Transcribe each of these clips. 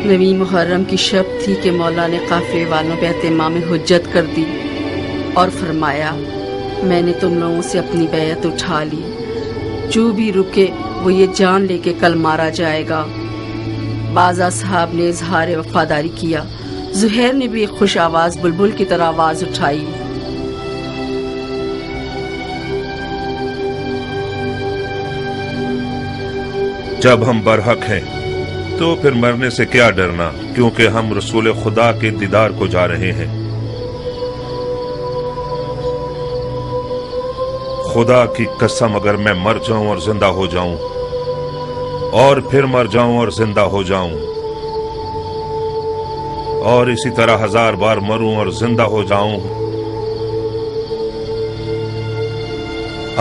نویں محرم کی شب تھی کہ مولا نے قافلے والوں پہ اہتمام حجت کر دی اور فرمایا میں نے تم لوگوں سے اپنی بیعت اٹھا لی، جو بھی رکے وہ یہ جان لے کہ کل مارا جائے گا۔ بعض اصحاب نے اظہار وفاداری کیا، زہیر نے بھی ایک خوش آواز بلبل کی طرح آواز اٹھائی، جب ہم برحق ہیں تو پھر مرنے سے کیا ڈرنا، کیونکہ ہم رسول خدا کے دیدار کو جا رہے ہیں۔ خدا کی قسم اگر میں مر جاؤں اور زندہ ہو جاؤں اور پھر مر جاؤں اور زندہ ہو جاؤں اور اسی طرح 1000 بار مروں اور زندہ ہو جاؤں،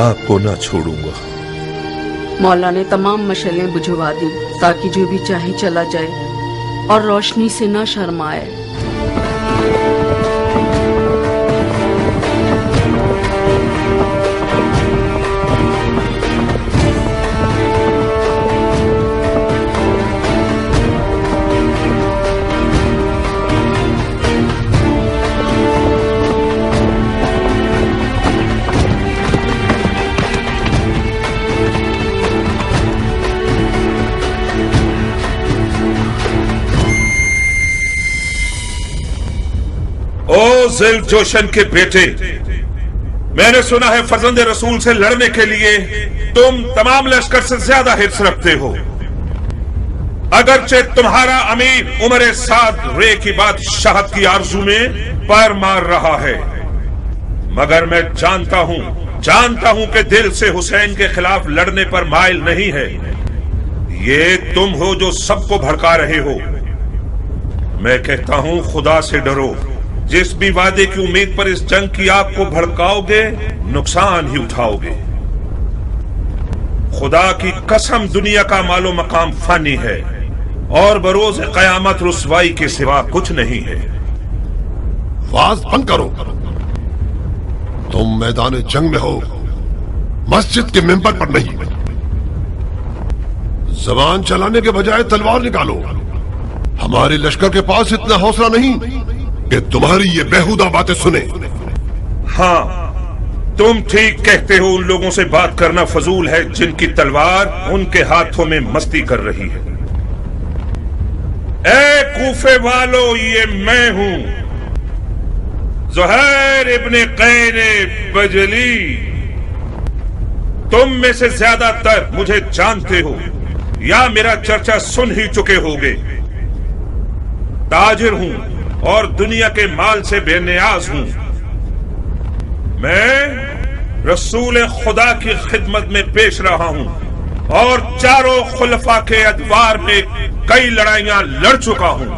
آپ کو نہ چھوڑوں گا۔ مولا نے تمام مشعلیں بجھوا دی تاکہ جو بھی چاہے چلا جائے اور روشنی سے نہ شرمائے۔ او ذل جوشن کے بیٹے، میں نے سنا ہے فرزند رسول سے لڑنے کے لیے تم تمام لشکر سے زیادہ حرص رکھتے ہو، اگرچہ تمہارا امیر عمر سعد رے کی بادشاہت کی آرزو میں پیر مار رہا ہے، مگر میں جانتا ہوں کہ دل سے حسین کے خلاف لڑنے پر مائل نہیں ہے۔ یہ تم ہو جو سب کو بھڑکا رہے ہو۔ میں کہتا ہوں خدا سے ڈرو، جس بھی وعدے کی امید پر اس جنگ کی آگ کو بھڑکاؤ گے نقصان ہی اٹھاؤ گے۔ خدا کی قسم دنیا کا مال و مقام فانی ہے اور بروز قیامت رسوائی کے سوا کچھ نہیں ہے۔ واز بند کرو، تم میدان جنگ میں ہو، مسجد کے ممبر پر نہیں۔ زبان چلانے کے بجائے تلوار نکالو۔ ہمارے لشکر کے پاس اتنا حوصلہ نہیں کہ تمہاری یہ بیہودہ باتیں سنے۔ ہاں تم ٹھیک کہتے ہو، ان لوگوں سے بات کرنا فضول ہے جن کی تلوار ان کے ہاتھوں میں مستی کر رہی ہے۔ اے کوفے والو، یہ میں ہوں زہیر ابن قین بجلی۔ تم میں سے زیادہ تر مجھے جانتے ہو یا میرا چرچا سن ہی چکے ہوگے۔ تاجر ہوں اور دنیا کے مال سے بے نیاز ہوں۔ میں رسول خدا کی خدمت میں پیش رہا ہوں اور چاروں خلفاء کے ادوار میں کئی لڑائیاں لڑ چکا ہوں۔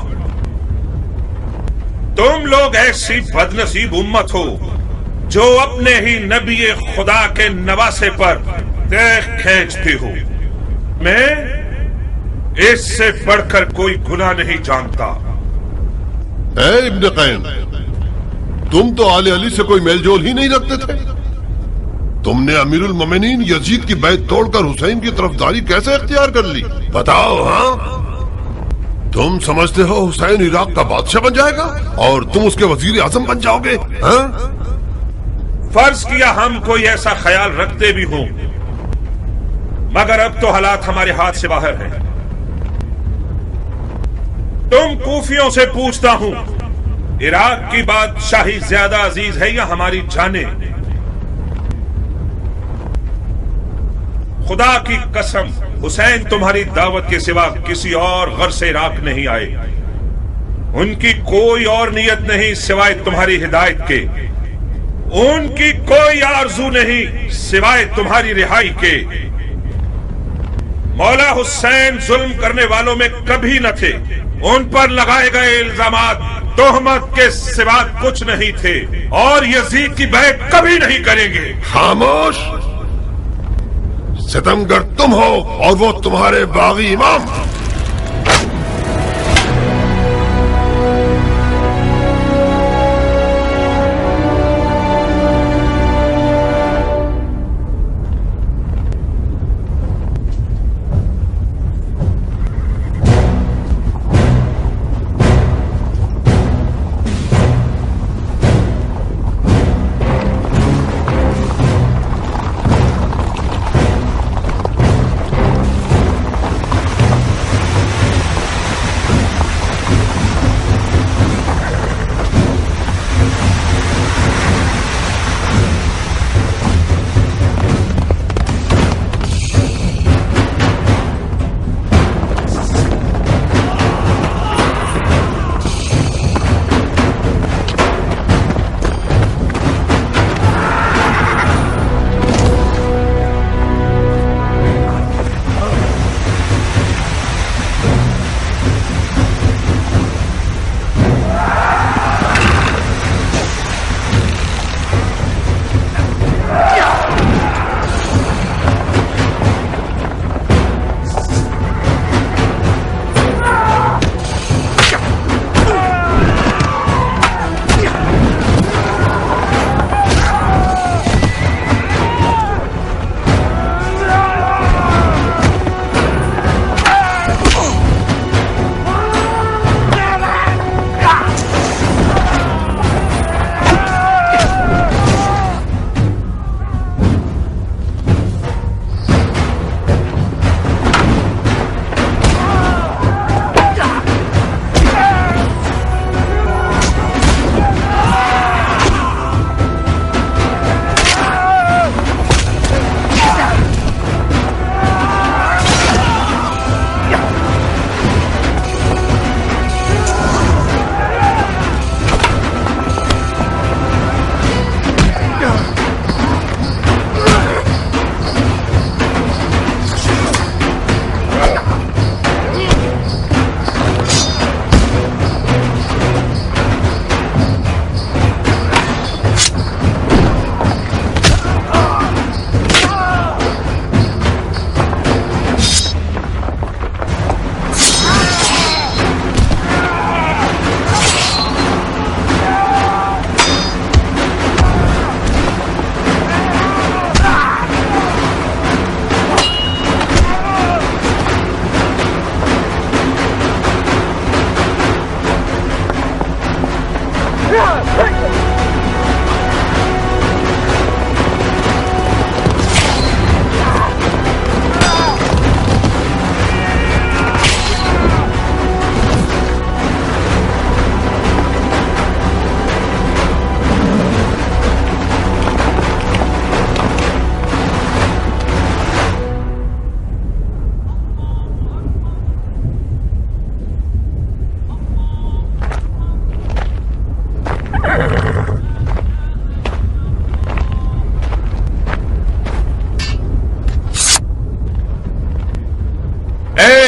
تم لوگ ایسی بدنصیب امت ہو جو اپنے ہی نبی خدا کے نواسے پر دیکھ کھینچتے ہو۔ میں اس سے بڑھ کر کوئی گناہ نہیں جانتا۔ اے ابن قین، تم تو آل علی سے کوئی میل جول ہی نہیں رکھتے تھے۔ تم نے امیر المومنین یزید کی بیعت توڑ کر حسین کی طرفداری کیسے اختیار کر لی؟ بتاؤ۔ ہاں تم سمجھتے ہو حسین عراق کا بادشاہ بن جائے گا اور تم اس کے وزیر اعظم بن جاؤ گے؟ ہاں فرض کیا ہم کوئی ایسا خیال رکھتے بھی ہوں، مگر اب تو حالات ہمارے ہاتھ سے باہر ہیں۔ تم کوفیوں سے پوچھتا ہوں، عراق کی بادشاہی زیادہ عزیز ہے یا ہماری جانیں؟ خدا کی قسم حسین تمہاری دعوت کے سوا کسی اور غرض سے عراق نہیں آئے۔ ان کی کوئی اور نیت نہیں سوائے تمہاری ہدایت کے، ان کی کوئی آرزو نہیں سوائے تمہاری رہائی کے۔ مولا حسین ظلم کرنے والوں میں کبھی نہ تھے، ان پر لگائے گئے الزامات تہمت کے سوا کچھ نہیں تھے، اور یزید کی بیعت کبھی نہیں کریں گے۔ خاموش، ستمگر تم ہو اور وہ تمہارے باغی امام۔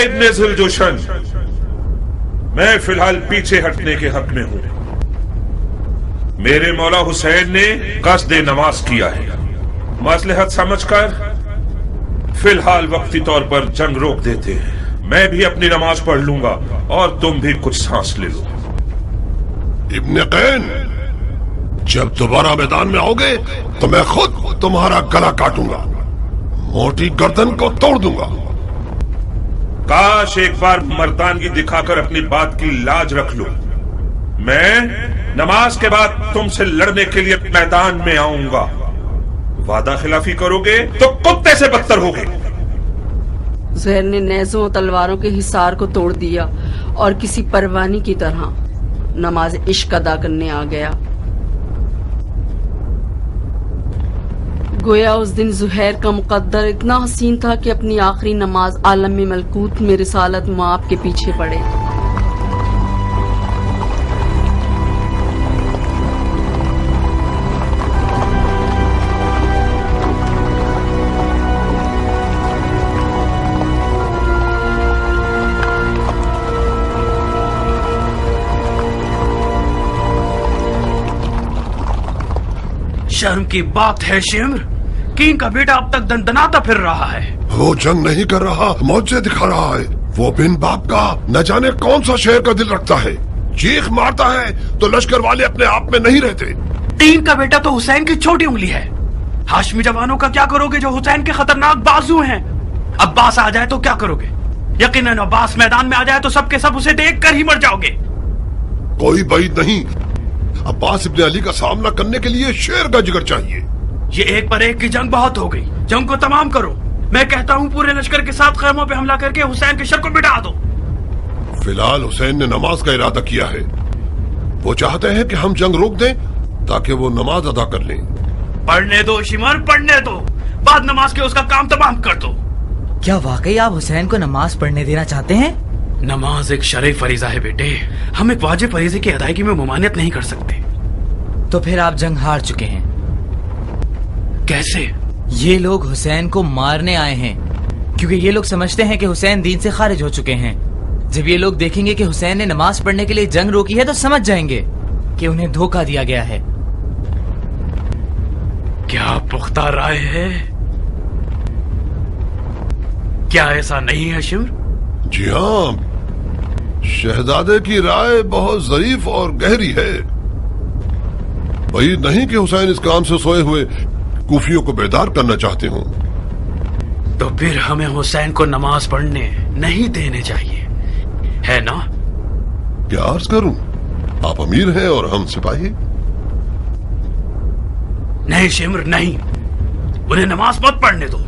ابن ذوالجوشن، میں فی الحال پیچھے ہٹنے کے حق میں ہوں۔ میرے مولا حسین نے قصد نماز کیا ہے، مصلحت سمجھ کر فی الحال وقتی طور پر جنگ روک دیتے ہیں۔ میں بھی اپنی نماز پڑھ لوں گا اور تم بھی کچھ سانس لے لو۔ ابن قین، جب دوبارہ میدان میں آؤ گے تو میں خود تمہارا گلا کاٹوں گا، موٹی گردن کو توڑ دوں گا۔ کاش ایک بار مردانگی دکھا کر اپنی بات کی لاج رکھ لو۔ میں نماز کے بعد تم سے لڑنے کے لیے میدان میں آؤں گا۔ وعدہ خلافی کرو گے تو کتے سے بدتر ہوگے۔ زہر نے نیزوں اور تلواروں کے حصار کو توڑ دیا اور کسی پروانی کی طرح نماز عشق ادا کرنے آ گیا۔ گویا اس دن زہیر کا مقدر اتنا حسین تھا کہ اپنی آخری نماز عالم ملکوت میں رسالت مآب کے پیچھے پڑے۔ شرم کی بات ہے شمر، کینگ کا بیٹا اب تک دندناتا پھر رہا ہے۔ وہ جنگ نہیں کر رہا، معجزے دکھا رہا ہے۔ وہ بن باپ کا نہ جانے کون سا شہر کا دل رکھتا ہے، چیخ مارتا ہے تو لشکر والے اپنے آپ میں نہیں رہتے۔ کینگ کا بیٹا تو حسین کی چھوٹی انگلی ہے۔ ہاشمی جوانوں کا کیا کرو گے جو حسین کے خطرناک بازو ہیں؟ عباس آ جائے تو کیا کرو گے؟ یقیناً عباس میدان میں آ جائے تو سب کے سب اسے دیکھ کر ہی مر جاؤ گے۔ کوئی بعید نہیں، عباس ابن علی کا سامنا کرنے کے لیے شیر کا جگر چاہیے۔ یہ ایک پر ایک کی جنگ بہت ہو گئی، جنگ کو تمام کرو۔ میں کہتا ہوں پورے لشکر کے ساتھ خیموں پہ حملہ کر کے حسین کے شر کو مٹا دو۔ فی الحال حسین نے نماز کا ارادہ کیا ہے، وہ چاہتے ہیں کہ ہم جنگ روک دیں تاکہ وہ نماز ادا کر لیں۔ پڑھنے دو شمر، پڑھنے دو، بعد نماز کے اس کا کام تمام کر دو۔ کیا واقعی آپ حسین کو نماز پڑھنے دینا چاہتے ہیں؟ نماز ایک شرعی فریضہ ہے بیٹے، ہم ایک واجب فریضے کی ادائیگی میں ممانعت نہیں کر سکتے۔ تو پھر آپ جنگ ہار چکے ہیں۔ کیسے؟ یہ لوگ حسین کو مارنے آئے ہیں، کیونکہ یہ لوگ سمجھتے ہیں کہ حسین دین سے خارج ہو چکے ہیں۔ جب یہ لوگ دیکھیں گے کہ حسین نے نماز پڑھنے کے لیے جنگ روکی ہے تو سمجھ جائیں گے کہ انہیں دھوکہ دیا گیا ہے۔ کیا پختہ رائے ہے؟ کیا ایسا نہیں ہے شمر؟ جی ہاں، شہزادے کی رائے بہت ظریف اور گہری ہے۔ بعید نہیں کہ حسین اس کام سے سوئے ہوئے کوفیوں کو بیدار کرنا چاہتے ہوں۔ تو پھر ہمیں حسین کو نماز پڑھنے نہیں دینے چاہیے، ہے نا؟ کیا عرض کروں، آپ امیر ہیں اور ہم سپاہی۔ نہیں شمر نہیں، انہیں نماز مت پڑھنے دو۔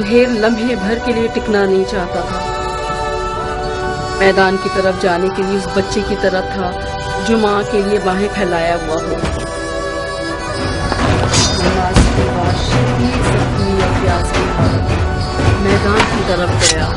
ڈھیر لمحے بھر کے لیے ٹکنا نہیں چاہتا تھا. میدان کی طرف جانے کے لیے اس بچے کی طرح تھا جو ماں کے لیے باہیں پھیلایا ہوا ہو. نماز کے بعد شدید زخمی اور پیاس کی حالت میدان کی طرف گیا.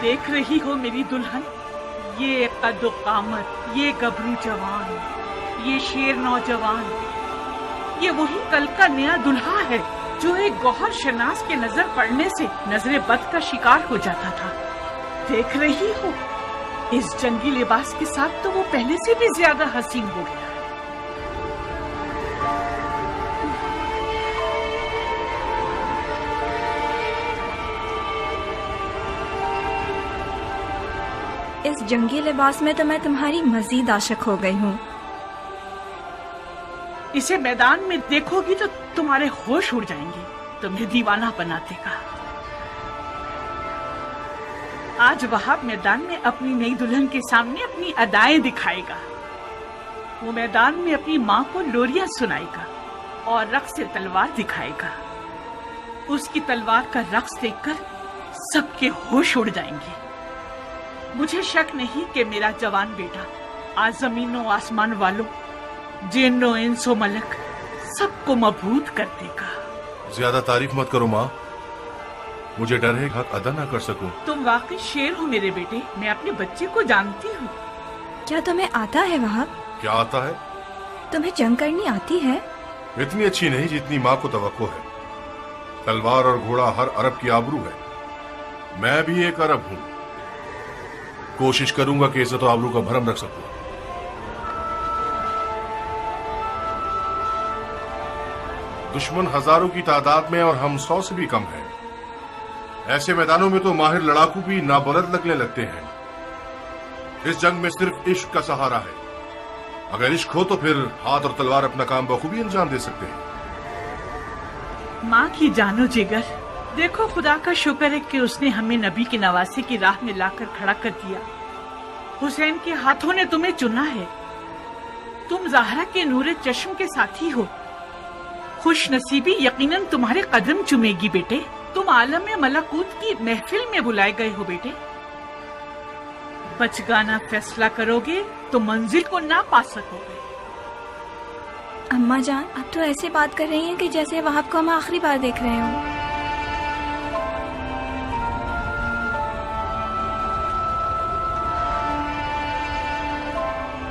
دیکھ رہی ہو میری دلہن، یہ قد و قامت، یہ گبرو جوان، یہ شیر نوجوان، یہ وہی کل کا نیا دلہا ہے جو ایک گوہر شناس کے نظر پڑنے سے نظر بد کا شکار ہو جاتا تھا. دیکھ رہی ہو اس جنگی لباس کے ساتھ تو وہ پہلے سے بھی زیادہ حسین ہو گیا. اس جنگی لباس میں تو میں تمہاری مزید عاشق ہو گئی ہوں. اسے میدان میں دیکھو گی تو تمہارے ہوش اڑ جائیں گے، تمہیں دیوانہ بنا دے گا. آج وہاب میدان میں اپنی نئی دلہن کے سامنے اپنی ادائیں دکھائے گا. وہ میدان میں اپنی ماں کو لوریاں سنائے گا اور رقص تلوار دکھائے گا. اس کی تلوار کا رقص دیکھ کر سب کے ہوش اڑ جائیں گے. مجھے شک نہیں کہ میرا جوان بیٹا آج زمین و آسمان والوں، جن و انس و ملک سب کو مبہوت کر دے گا. زیادہ تعریف مت کرو ماں، مجھے ڈر ہے حق ادا نہ کر سکوں. تم واقعی شیر ہو میرے بیٹے، میں اپنے بچے کو جانتی ہوں. کیا تمہیں آتا ہے وہاب؟ کیا آتا ہے؟ تمہیں جنگ کرنی آتی ہے؟ اتنی اچھی نہیں جتنی ماں کو توقع ہے. تلوار اور گھوڑا ہر عرب کی آبرو ہے. میں بھی ایک عرب ہوں. کوشش کروں گا کہ عزت و آبرو کا بھرم رکھ سکوں. دشمن ہزاروں کی تعداد میں اور ہم 100 سے بھی کم ہیں. ایسے میدانوں میں تو ماہر لڑاکو بھی نابلد لگنے لگتے ہیں. اس جنگ میں صرف عشق کا سہارا ہے. اگر عشق ہو تو پھر ہاتھ اور تلوار اپنا کام بخوبی انجام دے سکتے ہیں. ماں کی جانو جگر، دیکھو خدا کا شکر ہے کہ اس نے ہمیں نبی کے نواسے کی راہ میں لا کر کھڑا کر دیا. حسین کے ہاتھوں نے تمہیں چنا ہے. تم زہرا کے نور چشم کے ساتھی ہو. خوش نصیبی یقیناً تمہارے قدم چومے گی بیٹے. تم عالم ملکوت کی محفل میں بلائے گئے ہو بیٹے. بچگانا فیصلہ کرو گے تو منزل کو نہ پا سکو گے. اماں جان اب تو ایسے بات کر رہی ہیں کہ جیسے وہاب کو ہم آخری بار دیکھ رہے ہوں.